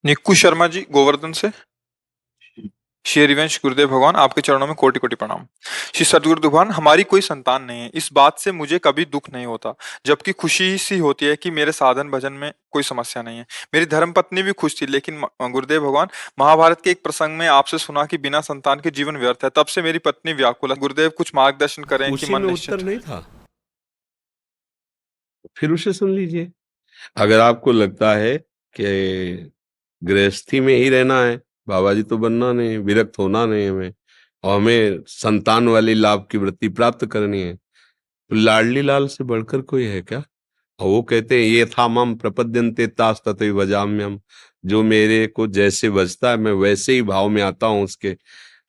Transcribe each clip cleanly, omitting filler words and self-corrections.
निक्कू शर्मा जी गोवर्धन से। श्री हरिवंश गुरुदेव भगवान आपके चरणों में कोटि कोटि प्रणाम। श्री सदगुरु भगवान, हमारी कोई संतान नहीं है, इस बात से मुझे कभी दुख नहीं होता, जबकि खुशी सी होती है कि मेरे साधन भजन में कोई समस्या नहीं है। मेरी धर्मपत्नी भी खुश थी, लेकिन गुरुदेव भगवान, महाभारत के एक प्रसंग में आपसे सुना कि बिना संतान के जीवन व्यर्थ है। तब से मेरी पत्नी व्याकुल है। गुरुदेव कुछ मार्गदर्शन करें कि उसी मन में निश्चिंत। उत्तर नहीं था, फिर उसे सुन लीजिए। अगर आपको लगता है कि गृहस्थी में ही रहना है, बाबा जी तो बनना नहीं, विरक्त होना नहीं हमें, और हमें संतान वाली लाभ की वृत्ति प्राप्त करनी है, तो लाडली लाल से बढ़कर कोई है क्या? और वो कहते हैं ये था मम प्रपद्यन्ते तास तथैव भजाम्यहम्। जो मेरे को जैसे बजता है मैं वैसे ही भाव में आता हूँ उसके।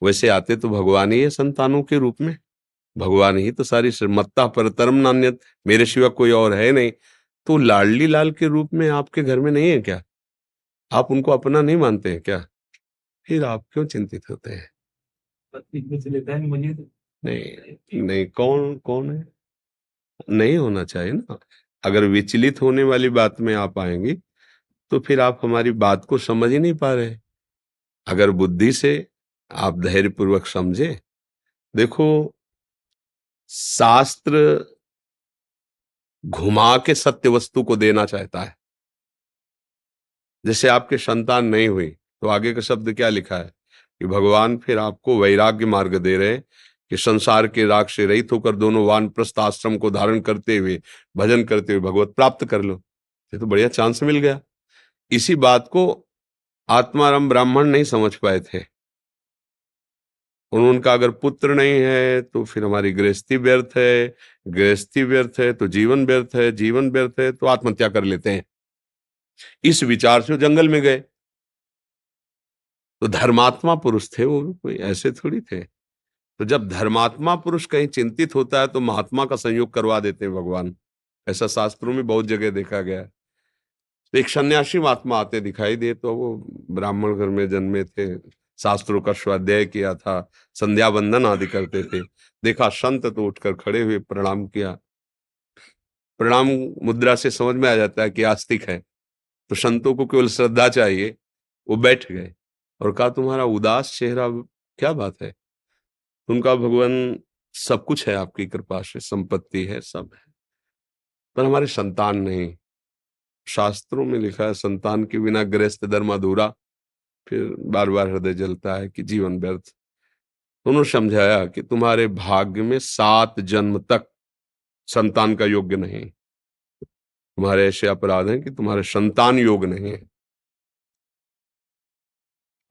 वैसे आते तो भगवान ही है संतानों के रूप में। भगवान ही तो सारी मत्ता परतरम नान्यत, मेरे सिवा कोई और है नहीं। तो लाडली लाल के रूप में आपके घर में नहीं है क्या? आप उनको अपना नहीं मानते हैं क्या? फिर आप क्यों चिंतित होते हैं? नहीं नहीं, कौन कौन है? नहीं होना चाहिए ना। अगर विचलित होने वाली बात में आप आएंगी तो फिर आप हमारी बात को समझ ही नहीं पा रहे। अगर बुद्धि से आप धैर्य पूर्वक समझे, देखो, शास्त्र घुमा के सत्य वस्तु को देना चाहता है। जैसे आपके संतान नहीं हुई तो आगे का शब्द क्या लिखा है कि भगवान फिर आपको वैराग्य मार्ग दे रहे हैं कि संसार के राग से रहित होकर दोनों वानप्रस्थ आश्रम को धारण करते हुए भजन करते हुए भगवत प्राप्त कर लो। ये तो बढ़िया चांस मिल गया। इसी बात को आत्माराम ब्राह्मण नहीं समझ पाए थे। उनका अगर पुत्र नहीं है तो फिर हमारी गृहस्थी व्यर्थ है, गृहस्थी व्यर्थ है तो जीवन व्यर्थ है, जीवन व्यर्थ है तो आत्महत्या कर लेते हैं। इस विचार से वो जंगल में गए। तो धर्मात्मा पुरुष थे वो, कोई ऐसे थोड़ी थे। तो जब धर्मात्मा पुरुष कहीं चिंतित होता है तो महात्मा का संयोग करवा देते हैं भगवान। ऐसा शास्त्रों में बहुत जगह देखा गया है। तो एक सन्यासी महात्मा आते दिखाई दिए, तो वो ब्राह्मण घर में जन्मे थे, शास्त्रों का स्वाध्याय किया था, संध्या वंदन आदि करते थे। देखा संत तो उठकर खड़े हुए, प्रणाम किया। प्रणाम मुद्रा से समझ में आ जाता है कि आस्तिक है। तो संतों को केवल श्रद्धा चाहिए। वो बैठ गए और कहा तुम्हारा उदास चेहरा, क्या बात है? उनका भगवान, सब कुछ है आपकी कृपा से, संपत्ति है, सब है, पर हमारे संतान नहीं। शास्त्रों में लिखा है संतान के बिना गृहस्थ धर्म अधूरा। फिर बार बार हृदय जलता है कि जीवन व्यर्थ। उन्होंने समझाया कि तुम्हारे भाग्य में 7 जन्म तक संतान का योग्य नहीं। तुम्हारे ऐसे अपराध हैं कि तुम्हारे संतान योग नहीं है।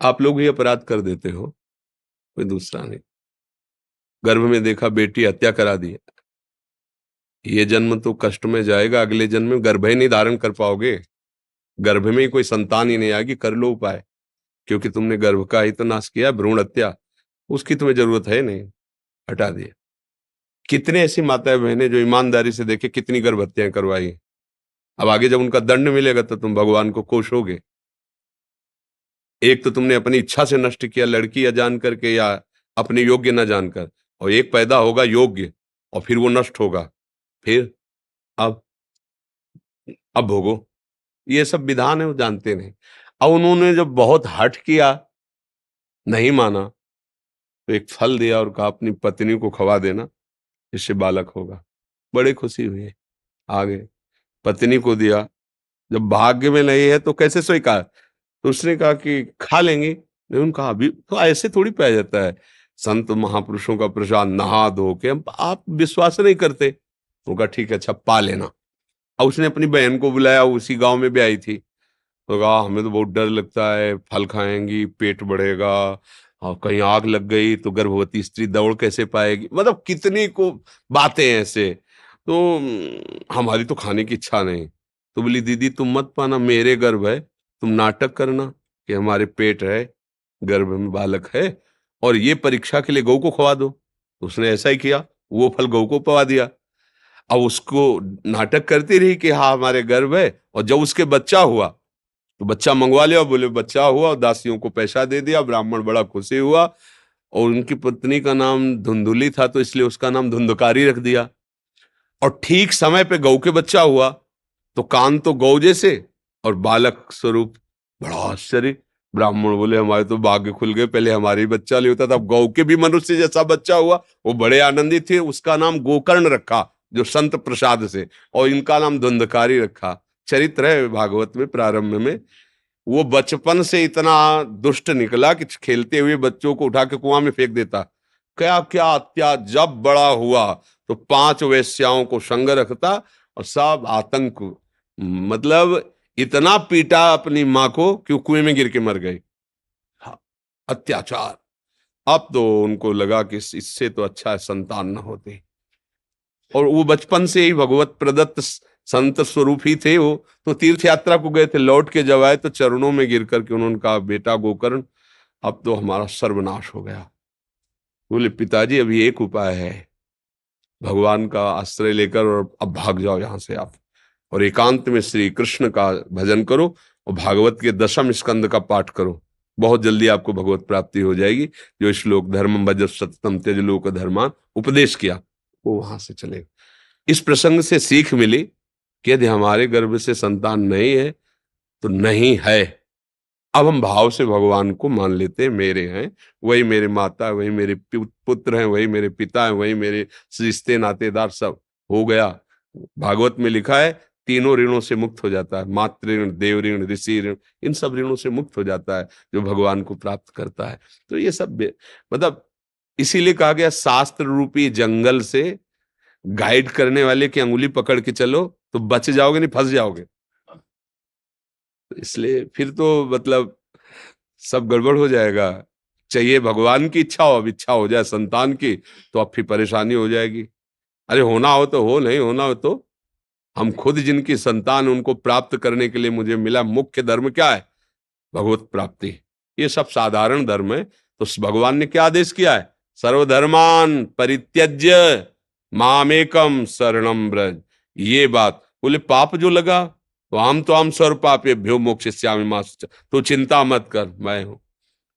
आप लोग ही अपराध कर देते हो, कोई दूसरा नहीं। गर्भ में देखा बेटी, हत्या करा दी। ये जन्म तो कष्ट में जाएगा, अगले जन्म में गर्भ ही नहीं धारण कर पाओगे। गर्भ में ही कोई संतान ही नहीं आएगी, कर लो उपाय। क्योंकि तुमने गर्भ का ही तो नाश किया, भ्रूण हत्या, उसकी तुम्हें जरूरत है नहीं, हटा दिया। कितने ऐसी माताएं बहनें जो ईमानदारी से देखे कितनी गर्भ हत्याएं करवाई। अब आगे जब उनका दंड मिलेगा तो तुम भगवान को कोसोगे। एक तो तुमने अपनी इच्छा से नष्ट किया, लड़की या जान करके या अपने योग्य न जानकर, और एक पैदा होगा योग्य और फिर वो नष्ट होगा। फिर अब अब भोगो। ये सब विधान है, वो जानते नहीं। अब उन्होंने जब बहुत हठ किया, नहीं माना, तो एक फल दिया और कहा अपनी पत्नी को खवा देना, इससे बालक होगा। बड़ी खुशी हुई, आ गए, पत्नी को दिया। जब भाग्य में नहीं है तो कैसे स्वीकार? तो उसने कहा कि खा लेंगे। लेकिन कहा अभी तो ऐसे थोड़ी पाया जाता है। संत महापुरुषों का प्रसाद नहा धो के, हम आप विश्वास नहीं करते। तो कहा ठीक है, अच्छा पा लेना। और उसने अपनी बहन को बुलाया, उसी गांव में भी आई थी। तो कहा हमें तो बहुत डर लगता है, फल खाएंगी पेट बढ़ेगा, और कहीं आग लग गई तो गर्भवती स्त्री दौड़ कैसे पाएगी। मतलब कितनी को बातें हैं ऐसे। तो हमारी तो खाने की इच्छा नहीं। तो बोली दीदी तुम मत पाना, मेरे गर्भ है, तुम नाटक करना कि हमारे पेट है, गर्भ में बालक है, और ये परीक्षा के लिए गौ को खवा दो। तो उसने ऐसा ही किया, वो फल गौ को पवा दिया। अब उसको नाटक करती रही कि हाँ हमारे गर्भ है, और जब उसके बच्चा हुआ तो बच्चा मंगवा लिया, बोले बच्चा हुआ, और दासियों को पैसा दे दिया। ब्राह्मण बड़ा खुशी हुआ, और उनकी पत्नी का नाम धुंधुली था तो इसलिए उसका नाम धुंधकारी रख दिया। और ठीक समय पे गौ के बच्चा हुआ, तो कान तो गौ जैसे और बालक स्वरूप बड़ा आश्चर्य। ब्राह्मण बोले हमारे तो भाग्य खुल गए, पहले हमारे ही बच्चा नहीं होता था, अब गौ के भी मनुष्य जैसा बच्चा हुआ। वो बड़े आनंदित थे। उसका नाम गोकर्ण रखा जो संत प्रसाद से, और इनका नाम धुंधकारी रखा। चरित्र है भागवत में प्रारंभ में। वो बचपन से इतना दुष्ट निकला कि खेलते हुए बच्चों को उठा के कुआं में फेंक देता। क्या क्या अत्याचार। जब बड़ा हुआ तो 5 वेश्याओं को संग रखता और सब आतंक, मतलब इतना पीटा अपनी माँ को कि वो कुएं में गिर के मर गई। हाँ, अत्याचार। अब तो उनको लगा कि इससे तो अच्छा है संतान न होते। और वो बचपन से ही भगवत प्रदत्त संत स्वरूप ही थे। वो तो तीर्थ यात्रा को गए थे, लौट के जब आए तो चरणों में गिर करके उन्होंने कहा बेटा गोकर्ण अब तो हमारा सर्वनाश हो गया। बोले पिताजी अभी एक उपाय है, भगवान का आश्रय लेकर और अब भाग जाओ यहां से आप, और एकांत में श्री कृष्ण का भजन करो और भागवत के 10वें स्कंद का पाठ करो। बहुत जल्दी आपको भगवत प्राप्ति हो जाएगी। जो श्लोक धर्मम भज सततम त्यज लोक धर्मान उपदेश किया, वो वहां से चले। इस प्रसंग से सीख मिली कि यदि हमारे गर्भ से संतान नहीं है तो नहीं है। अब हम भाव से भगवान को मान लेते हैं, मेरे हैं, वही मेरे माता, वही मेरे पुत्र हैं, वही मेरे पिता हैं, वही मेरे रिश्ते नातेदार, सब हो गया। भागवत में लिखा है तीनों ऋणों से मुक्त हो जाता है, मातृ ऋण, देव ऋण, ऋषि ऋण, इन सब ऋणों से मुक्त हो जाता है जो भगवान को प्राप्त करता है। तो ये सब मतलब इसीलिए कहा गया शास्त्र रूपी जंगल से गाइड करने वाले की अंगुली पकड़ के चलो तो बच जाओगे, नहीं फंस जाओगे। इसलिए फिर तो मतलब सब गड़बड़ हो जाएगा। चाहिए भगवान की इच्छा हो, अब इच्छा हो जाए संतान की तो अब फिर परेशानी हो जाएगी। अरे होना हो तो हो, नहीं होना हो तो हम खुद जिनकी संतान उनको प्राप्त करने के लिए मुझे मिला। मुख्य धर्म क्या है? भगवत प्राप्ति। ये सब साधारण धर्म है। तो भगवान ने क्या आदेश किया है? सर्वधर्मान परित्यज्य मामेकम शरणम ब्रज। ये बात बोले पाप जो लगा तो आम सर्व पापेभ्यो मोक्षयिष्यामि मा शुचः। तो चिंता मत कर, मैं हूं।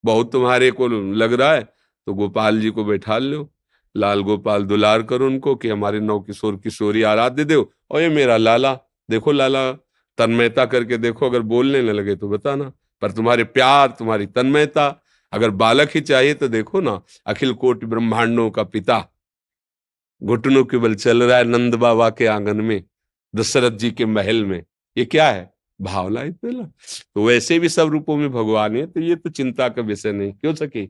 बहुत तुम्हारे को लग रहा है तो गोपाल जी को बैठा लो, लाल गोपाल दुलार करो उनको कि हमारे नौ किशोर किशोरी आराध्य दो। और ये मेरा लाला, देखो लाला तन्मयता करके देखो, अगर बोलने न लगे तो बताना। पर तुम्हारे प्यार, तुम्हारी तन्मयता, अगर बालक ही चाहिए तो देखो ना, अखिल कोटि ब्रह्मांडों का पिता घुटनों के बल चल रहा है नंद बाबा के आंगन में, दशरथ जी के महल में। ये क्या है? भावना ही तो। तो वैसे भी सब रूपों में भगवान है, तो ये तो चिंता का विषय नहीं क्यों सके।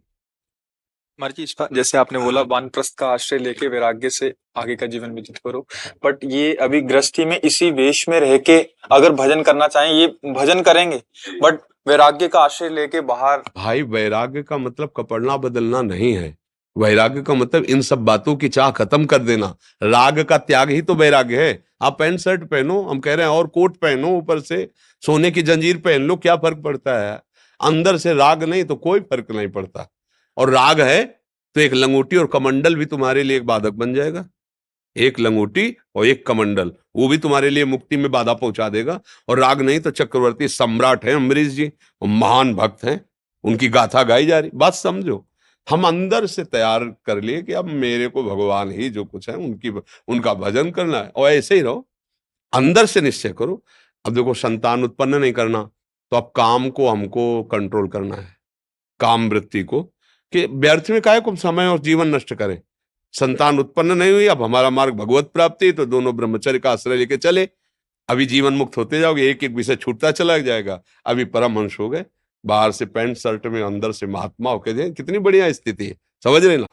महाराज जी जैसे आपने बोला वानप्रस्थ का आश्रय लेके वैराग्य से आगे का जीवन व्यतीत करो, बट ये अभी गृहस्थी में इसी वेश में रह के अगर भजन करना चाहें ये भजन करेंगे, बट वैराग्य का आश्रय लेके बाहर। भाई वैराग्य का मतलब कपड़ना बदलना नहीं है। वैराग्य का मतलब इन सब बातों की चाह खत्म कर देना। राग का त्याग ही तो वैराग्य है। आप पैंट शर्ट पहनो, हम कह रहे हैं, और कोट पहनो, ऊपर से सोने की जंजीर पहन लो, क्या फर्क पड़ता है? अंदर से राग नहीं तो कोई फर्क नहीं पड़ता। और राग है तो एक लंगोटी और कमंडल भी तुम्हारे लिए एक बाधक बन जाएगा। एक लंगोटी और एक कमंडल, वो भी तुम्हारे लिए मुक्ति में बाधा पहुंचा देगा। और राग नहीं तो चक्रवर्ती सम्राट है अम्बरीश जी, वो महान भक्त हैं, उनकी गाथा गाई जा रही। बात समझो। हम अंदर से तैयार कर लिए कि अब मेरे को भगवान ही जो कुछ है उनकी उनका भजन करना है, और ऐसे ही रहो। अंदर से निश्चय करो। अब देखो संतान उत्पन्न नहीं करना तो अब काम को हमको कंट्रोल करना है, काम वृत्ति को, कि व्यर्थ में काहे को समय और जीवन नष्ट करें। संतान उत्पन्न नहीं हुई, अब हमारा मार्ग भगवत प्राप्ति, तो दोनों ब्रह्मचर्य का आश्रय लेके चले। अभी जीवन मुक्त होते जाओगे, एक एक विषय छूटता चला जाएगा। अभी परमहंस हो गए, बाहर से पैंट शर्ट में, अंदर से महात्मा होके, कितनी बढ़िया स्थिति है, समझ रहे ना।